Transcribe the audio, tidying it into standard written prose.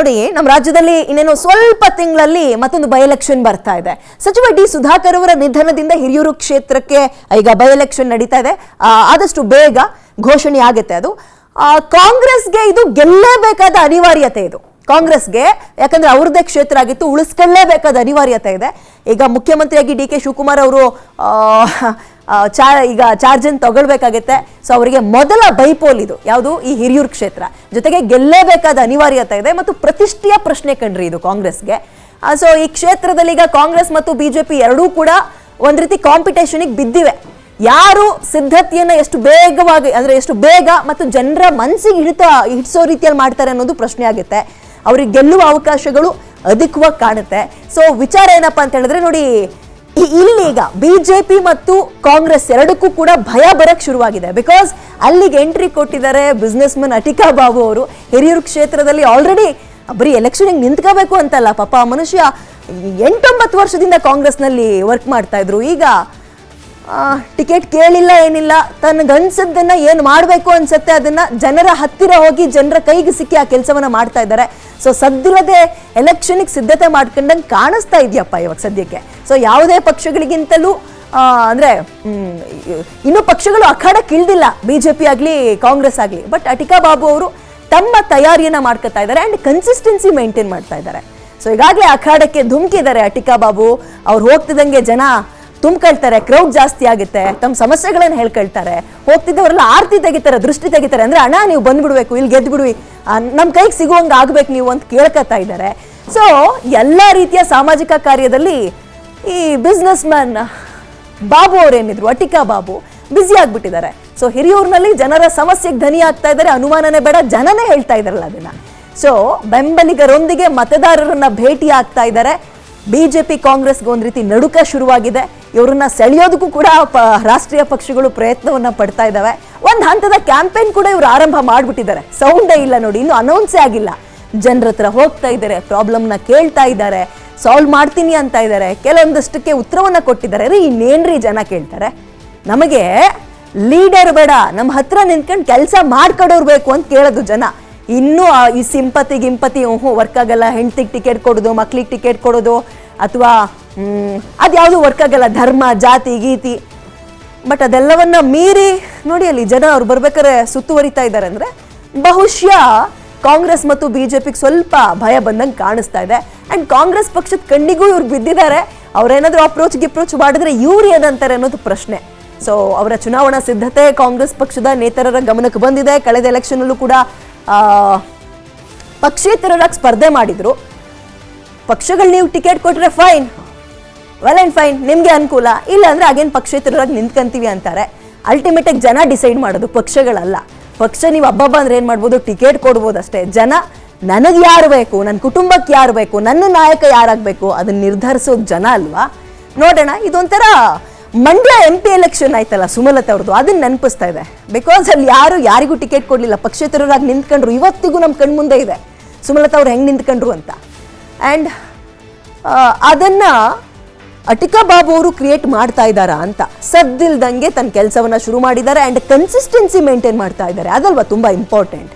ನೋಡಿ, ನಮ್ಮ ರಾಜ್ಯದಲ್ಲಿ ಇನ್ನೇನು ಸ್ವಲ್ಪ ತಿಂಗಳಲ್ಲಿ ಮತ್ತೊಂದು ಬೈ ಎಲೆಕ್ಷನ್ ಬರ್ತಾ ಇದೆ. ಸಚಿವ ಡಿ ಸುಧಾಕರ್ ಅವರ ನಿಧನದಿಂದ ಹಿರಿಯೂರು ಕ್ಷೇತ್ರಕ್ಕೆ ಈಗ ಬೈ ಎಲೆಕ್ಷನ್ ನಡೀತಾ ಇದೆ. ಆದಷ್ಟು ಬೇಗ ಘೋಷಣೆ ಆಗುತ್ತೆ. ಅದು ಕಾಂಗ್ರೆಸ್ಗೆ ಇದು ಗೆಲ್ಲೇಬೇಕಾದ ಅನಿವಾರ್ಯತೆ ಇದು ಕಾಂಗ್ರೆಸ್ಗೆ, ಯಾಕಂದ್ರೆ ಅವ್ರದ್ದೇ ಕ್ಷೇತ್ರ ಆಗಿತ್ತು, ಉಳಿಸ್ಕೊಳ್ಳೇಬೇಕಾದ ಅನಿವಾರ್ಯತೆ ಇದೆ. ಈಗ ಮುಖ್ಯಮಂತ್ರಿಯಾಗಿ ಡಿ ಕೆ ಶಿವಕುಮಾರ್ ಅವರು ಈಗ ಚಾರ್ಜ್ ಅನ್ನು ತಗೊಳ್ಬೇಕಾಗತ್ತೆ. ಸೊ ಅವರಿಗೆ ಮೊದಲ ಬೈಪೋಲ್ ಇದು ಯಾವುದು, ಈ ಹಿರಿಯೂರು ಕ್ಷೇತ್ರ. ಜೊತೆಗೆ ಗೆಲ್ಲೇಬೇಕಾದ ಅನಿವಾರ್ಯತೆ ಇದೆ ಮತ್ತು ಪ್ರತಿಷ್ಠೆಯ ಪ್ರಶ್ನೆ ಕಂಡ್ರಿ ಇದು ಕಾಂಗ್ರೆಸ್ಗೆ. ಸೊ ಈ ಕ್ಷೇತ್ರದಲ್ಲಿ ಈಗ ಕಾಂಗ್ರೆಸ್ ಮತ್ತು ಬಿಜೆಪಿ ಎರಡೂ ಕೂಡ ಒಂದ್ ರೀತಿ ಕಾಂಪಿಟೇಷನ್ಗೆ ಬಿದ್ದಿವೆ. ಯಾರು ಸಿದ್ಧತೆಯನ್ನ ಎಷ್ಟು ಬೇಗವಾಗಿ ಅಂದ್ರೆ ಎಷ್ಟು ಬೇಗ ಮತ್ತು ಜನರ ಮನಸ್ಸಿಗೆ ಹಿಡಿಸೋ ರೀತಿಯಲ್ಲಿ ಮಾಡ್ತಾರೆ ಅನ್ನೋದು ಪ್ರಶ್ನೆ ಆಗುತ್ತೆ. ಅವ್ರಿಗೆ ಗೆಲ್ಲುವ ಅವಕಾಶಗಳು ಅಧಿಕವಾಗಿ ಕಾಣುತ್ತೆ. ಸೊ ವಿಚಾರ ಏನಪ್ಪಾ ಅಂತ ಹೇಳಿದ್ರೆ, ನೋಡಿ ಇಲ್ಲೀಗ ಬಿಜೆಪಿ ಮತ್ತು ಕಾಂಗ್ರೆಸ್ ಎರಡಕ್ಕೂ ಕೂಡ ಭಯ ಬರಕ್ ಶುರುವಾಗಿದೆ. ಬಿಕಾಸ್ ಅಲ್ಲಿಗೆ ಎಂಟ್ರಿ ಕೊಟ್ಟಿದ್ದಾರೆ ಬಿಸ್ನೆಸ್ ಮನ್ ಅಟಿಕಾ ಬಾಬು ಅವರು. ಹಿರಿಯೂರು ಕ್ಷೇತ್ರದಲ್ಲಿ ಆಲ್ರೆಡಿ ಬರೀ ಎಲೆಕ್ಷನ್ಗೆ ನಿಂತ್ಕೋಬೇಕು ಅಂತಲ್ಲ, ಪಾಪ ಮನುಷ್ಯ 8-9 ವರ್ಷದಿಂದ ಕಾಂಗ್ರೆಸ್ನಲ್ಲಿ ವರ್ಕ್ ಮಾಡ್ತಾ ಇದ್ರು. ಈಗ ಟಿಕೆಟ್ ಕೇಳಿಲ್ಲ, ಏನಿಲ್ಲ, ತನಗನ್ಸದ್ದನ್ನ ಏನು ಮಾಡಬೇಕು ಅನ್ಸುತ್ತೆ ಅದನ್ನ ಜನರ ಹತ್ತಿರ ಹೋಗಿ ಜನರ ಕೈಗೆ ಸಿಕ್ಕಿ ಆ ಕೆಲಸವನ್ನ ಮಾಡ್ತಾ ಇದ್ದಾರೆ. ಸೊ ಸದ್ದಿಲ್ಲದೆ ಎಲೆಕ್ಷನ್ಗೆ ಸಿದ್ಧತೆ ಮಾಡ್ಕೊಂಡಂಗೆ ಕಾಣಿಸ್ತಾ ಇದೆಯಪ್ಪ ಇವಾಗ ಸದ್ಯಕ್ಕೆ. ಸೊ ಯಾವುದೇ ಪಕ್ಷಗಳಿಗಿಂತಲೂ ಅಂದ್ರೆ ಇನ್ನೂ ಪಕ್ಷಗಳು ಅಖಾಡಕ್ಕೆ ಇಳ್ದಿಲ್ಲ, ಬಿಜೆಪಿ ಆಗಲಿ ಕಾಂಗ್ರೆಸ್ ಆಗಲಿ. ಬಟ್ ಅಟಿಕಾ ಬಾಬು ಅವರು ತಮ್ಮ ತಯಾರಿಯನ್ನ ಮಾಡ್ಕೊತಾ ಇದ್ದಾರೆ ಅಂಡ್ ಕನ್ಸಿಸ್ಟೆನ್ಸಿ ಮೇಂಟೈನ್ ಮಾಡ್ತಾ ಇದ್ದಾರೆ. ಸೊ ಈಗಾಗಲೇ ಅಖಾಡಕ್ಕೆ ಧುಮುಕಿದ್ದಾರೆ ಅಟಿಕಾ ಬಾಬು. ಅವ್ರು ಹೋಗ್ತಿದ್ದಂಗೆ ಜನ ತುಂಬ್ಕೊಳ್ತಾರೆ, ಕ್ರೌಡ್ ಜಾಸ್ತಿ ಆಗುತ್ತೆ, ತಮ್ಮ ಸಮಸ್ಯೆಗಳನ್ನು ಹೇಳ್ಕೊಳ್ತಾರೆ. ಹೋಗ್ತಿದ್ದವರೆಲ್ಲ ಆರ್ತಿ ತೆಗಿತಾರೆ, ದೃಷ್ಟಿ ತೆಗಿತಾರೆ. ಅಂದ್ರೆ ಅಣ್ಣ ನೀವು ಬಂದ್ಬಿಡ್ಬೇಕು, ಇಲ್ಲಿ ಗೆದ್ದು ಬಿಡ್ವಿ, ನಮ್ಮ ಕೈಗೆ ಸಿಗುವಂಗೆ ಆಗ್ಬೇಕು ನೀವು ಅಂತ ಕೇಳ್ಕೊತಾ ಇದ್ದಾರೆ. ಸೊ ಎಲ್ಲ ರೀತಿಯ ಸಾಮಾಜಿಕ ಕಾರ್ಯದಲ್ಲಿ ಈ ಬಿಸ್ನೆಸ್ ಮ್ಯಾನ್ ಬಾಬು ಅವರೇನಿದ್ರು ಅಟಿಕಾ ಬಾಬು ಬ್ಯುಸಿ ಆಗ್ಬಿಟ್ಟಿದ್ದಾರೆ. ಸೊ ಹಿರಿಯೂರಿನಲ್ಲಿ ಜನರ ಸಮಸ್ಯೆಗೆ ಧನಿ ಆಗ್ತಾ ಇದ್ದಾರೆ, ಅನುಮಾನನೇ ಬೇಡ, ಜನನೇ ಹೇಳ್ತಾ ಇದಾರಲ್ಲ ಅದನ್ನ. ಸೊ ಬೆಂಬಲಿಗರೊಂದಿಗೆ ಮತದಾರರನ್ನ ಭೇಟಿ ಆಗ್ತಾ ಇದ್ದಾರೆ. ಬಿಜೆಪಿ ಕಾಂಗ್ರೆಸ್ಗೆ ಒಂದ್ ರೀತಿ ನಡುಕ ಶುರುವಾಗಿದೆ. ಇವರನ್ನ ಸೆಳೆಯೋದಕ್ಕೂ ಕೂಡ ರಾಷ್ಟ್ರೀಯ ಪಕ್ಷಗಳು ಪ್ರಯತ್ನವನ್ನ ಪಡ್ತಾ ಇದ್ದಾವೆ. ಒಂದು ಹಂತದ ಕ್ಯಾಂಪೇನ್ ಕೂಡ ಇವರು ಆರಂಭ ಮಾಡ್ಬಿಟ್ಟಿದ್ದಾರೆ. ಸೌಂಡೇ ಇಲ್ಲ ನೋಡಿ, ಇನ್ನು ಅನೌನ್ಸೇ ಆಗಿಲ್ಲ. ಜನರ ಹತ್ರ ಹೋಗ್ತಾ ಇದ್ದಾರೆ, ಪ್ರಾಬ್ಲಮ್ನ ಕೇಳ್ತಾ ಇದ್ದಾರೆ, ಸಾಲ್ವ್ ಮಾಡ್ತೀನಿ ಅಂತ ಇದ್ದಾರೆ. ಕೆಲವೊಂದಷ್ಟಕ್ಕೆ ಉತ್ತರವನ್ನ ಕೊಟ್ಟಿದ್ದಾರೆ. ರೀ ಇನ್ನೇನ್ರಿ ಜನ ಕೇಳ್ತಾರೆ, ನಮಗೆ ಲೀಡರ್ ಬೇಡ, ನಮ್ಮ ಹತ್ರ ನಿಂತ್ಕೊಂಡು ಕೆಲಸ ಮಾಡ್ಕೊಡೋರು ಬೇಕು ಅಂತ ಕೇಳೋದು ಜನ. ಇನ್ನೂ ಈ ಗಿಂಪತಿ ವರ್ಕ್ ಆಗಲ್ಲ, ಹೆಂಡತಿಗೆ ಟಿಕೆಟ್ ಕೊಡೋದು, ಮಕ್ಳಿಗೆ ಟಿಕೆಟ್ ಕೊಡೋದು, ಅಥವಾ ಅದ್ಯಾವುದು ವರ್ಕ್ ಆಗಲ್ಲ, ಧರ್ಮ ಜಾತಿ ಗೀತಿ. ಬಟ್ ಅದೆಲ್ಲವನ್ನ ಮೀರಿ ನೋಡಿ ಅಲ್ಲಿ ಜನ ಅವ್ರು ಬರ್ಬೇಕಾದ್ರೆ ಸುತ್ತುವರಿತಾ ಇದ್ದಾರೆ. ಅಂದ್ರೆ ಬಹುಶಃ ಕಾಂಗ್ರೆಸ್ ಮತ್ತು ಬಿಜೆಪಿಗೆ ಸ್ವಲ್ಪ ಭಯ ಬಂದಂಗೆ ಕಾಣಿಸ್ತಾ ಇದೆ. ಅಂಡ್ ಕಾಂಗ್ರೆಸ್ ಪಕ್ಷದ ಕಣ್ಣಿಗೂ ಇವ್ರು ಬಿದ್ದಿದ್ದಾರೆ. ಅವ್ರೇನಾದ್ರೂ ಅಪ್ರೋಚ್ ಮಾಡಿದ್ರೆ ಇವ್ರು ಏನಂತಾರೆ ಅನ್ನೋದು ಪ್ರಶ್ನೆ. ಸೊ ಅವರ ಚುನಾವಣಾ ಸಿದ್ಧತೆ ಕಾಂಗ್ರೆಸ್ ಪಕ್ಷದ ನೇತರರ ಗಮನಕ್ಕೆ ಬಂದಿದೆ. ಕಳೆದ ಎಲೆಕ್ಷನ್ ಅಲ್ಲೂ ಕೂಡ ಪಕ್ಷೇತರರಾಗಿ ಸ್ಪರ್ಧೆ ಮಾಡಿದ್ರು. ಪಕ್ಷಗಳು ನೀವು ಟಿಕೆಟ್ ಕೊಟ್ರೆ ಫೈನ್, ವೆಲ್ ಅಂಡ್ ಫೈನ್, ನಿಮ್ಗೆ ಅನುಕೂಲ, ಇಲ್ಲ ಅಂದ್ರೆ ಹಾಗೇನು ಪಕ್ಷೇತರರಾಗಿ ನಿಂತ್ಕೊಂತೀವಿ ಅಂತಾರೆ. ಅಲ್ಟಿಮೇಟ್ ಆಗಿ ಜನ ಡಿಸೈಡ್ ಮಾಡೋದು, ಪಕ್ಷಗಳಲ್ಲ. ಪಕ್ಷ ನೀವು ಹಬ್ಬ ಅಂದ್ರೆ ಏನ್ ಮಾಡ್ಬೋದು, ಟಿಕೆಟ್ ಕೊಡ್ಬೋದು ಅಷ್ಟೇ. ಜನ ನನಗೆ ಯಾರು ಬೇಕು, ನನ್ನ ಕುಟುಂಬಕ್ಕೆ ಯಾರು ಬೇಕು, ನನ್ನ ನಾಯಕ ಯಾರಾಗಬೇಕು ಅದನ್ನ ನಿರ್ಧರಿಸೋದು ಜನ ಅಲ್ವಾ. ನೋಡೋಣ. ಇದೊಂಥರ ಮಂಡ್ಯ MP ಎಲೆಕ್ಷನ್ ಆಯ್ತಲ್ಲ ಸುಮಲತಾ ಅವ್ರದ್ದು, ಅದನ್ನ ನೆನಪಿಸ್ತಾ ಇದೆ. ಬಿಕಾಸ್ ಅಲ್ಲಿ ಯಾರಿಗೂ ಟಿಕೆಟ್ ಕೊಡ್ಲಿಲ್ಲ, ಪಕ್ಷೇತರರಾಗಿ ನಿಂತ್ಕೊಂಡ್ರು. ಇವತ್ತಿಗೂ ನಮ್ಮ ಕಣ್ಮುಂದೆ ಇದೆ ಸುಮಲತಾ ಅವ್ರು ಹೆಂಗ್ ನಿಂತ್ಕೊಂಡ್ರು ಅಂತ. ಅಂಡ್ ಅದನ್ನ ಅಟಿಕಾ ಬಾಬು ಅವರು ಕ್ರಿಯೇಟ್ ಮಾಡ್ತಾ ಇದ್ದಾರಾ ಅಂತ. ಸದ್ದಿಲ್ದಂಗೆ ತನ್ನ ಕೆಲಸವನ್ನ ಶುರು ಮಾಡಿದ್ದಾರೆ ಅಂಡ್ ಕನ್ಸಿಸ್ಟೆನ್ಸಿ ಮೇಂಟೈನ್ ಮಾಡ್ತಾ ಇದ್ದಾರೆ. ಅದಲ್ವಾ ತುಂಬಾ ಇಂಪಾರ್ಟೆಂಟ್.